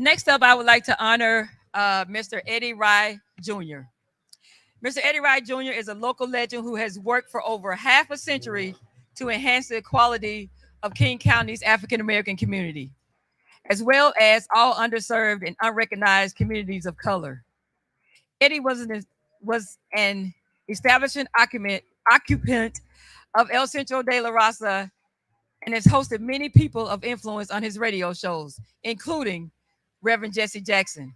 Next up, I would like to honor Mr. Eddie Rye Jr. Mr. Eddie Rye Jr. is a local legend who has worked for over half a century to enhance the equality of King County's African American community, as well as all underserved and unrecognized communities of color. Eddie was an establishment occupant of El Centro de la Raza and has hosted many people of influence on his radio shows, including Reverend Jesse Jackson.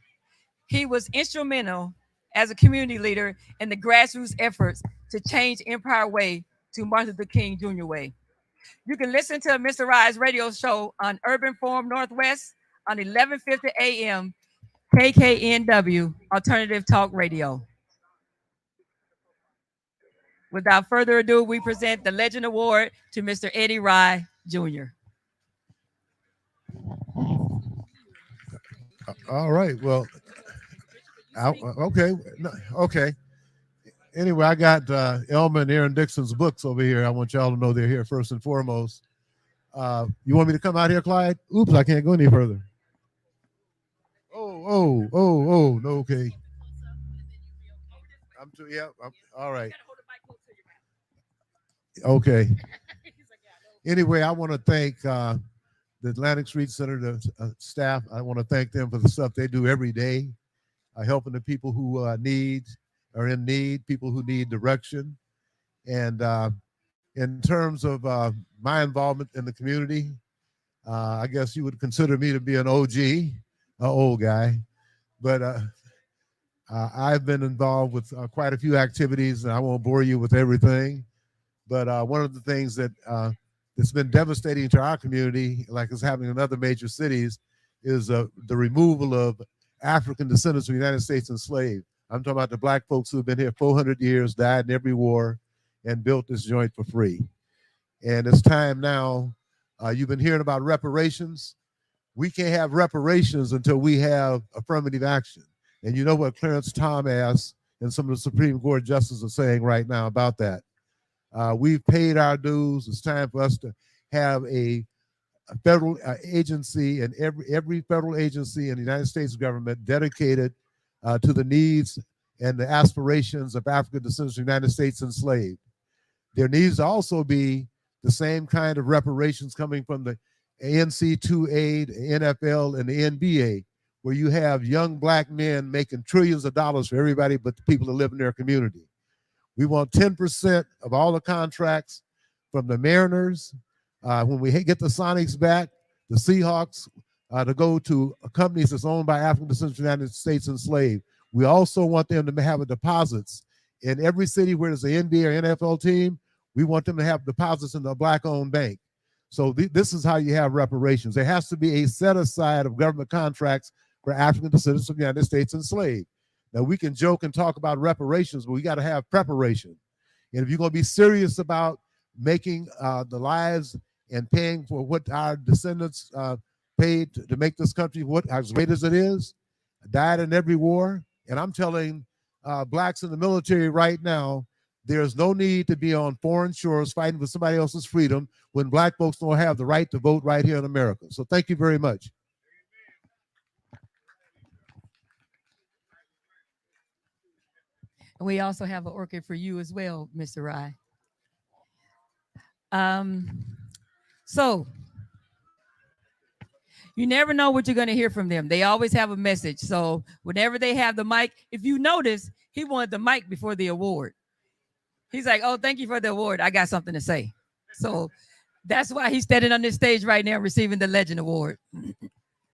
He was instrumental as a community leader in the grassroots efforts to change Empire Way to Martin Luther King Jr. Way. You can listen to Mr. Rye's radio show on Urban Forum Northwest on 1150 AM KKNW Alternative Talk Radio. Without further ado, we present the Legend Award to Mr. Eddie Rye Jr. All right. Well, okay. Okay. Anyway, I got Elma and Aaron Dixon's books over here. I want y'all to know they're here first and foremost. You want me to come out here, Clyde? Oops, I can't go any further. Oh, no, okay. All right. Okay. Anyway, I want to thank the Atlantic Street Center staff. I want to thank them for the stuff they do every day, helping the people who are in need, people who need direction. And in terms of my involvement in the community, I guess you would consider me to be an OG, an old guy. But I've been involved with quite a few activities, and I won't bore you with everything. But one of the things that's been devastating to our community, like it's happening in other major cities, is the removal of African descendants of the United States enslaved. I'm talking about the black folks who have been here 400 years, died in every war, and built this joint for free. And it's time now. You've been hearing about reparations. We can't have reparations until we have affirmative action. And you know what Clarence Thomas and some of the Supreme Court justices are saying right now about that. We've paid our dues. It's time for us to have a federal agency, and every federal agency in the United States government dedicated to the needs and the aspirations of African descendants of the United States enslaved. There needs to also be the same kind of reparations coming from the NC2A, the NFL, and the NBA, where you have young black men making trillions of dollars for everybody but the people that live in their community. We want 10% of all the contracts from the Mariners, when we get the Sonics back, the Seahawks, to go to companies that's owned by African descendants of the United States enslaved. We also want them to have deposits in every city where there's an NBA or NFL team. We want them to have deposits in a black-owned bank. So this is how you have reparations. There has to be a set-aside of government contracts for African descendants of the United States enslaved. Now, we can joke and talk about reparations, but we got to have preparation. And if you're going to be serious about making the lives and paying for what our descendants paid to make this country as great as it is, died in every war, and I'm telling blacks in the military right now, there's no need to be on foreign shores fighting for somebody else's freedom when black folks don't have the right to vote right here in America. So thank you very much. We also have an orchid for you as well, Mr. Rye. So you never know what you're going to hear from them. They always have a message. So whenever they have the mic, if you notice, he wanted the mic before the award. He's like, oh, thank you for the award. I got something to say. So that's why he's standing on this stage right now receiving the Legend Award.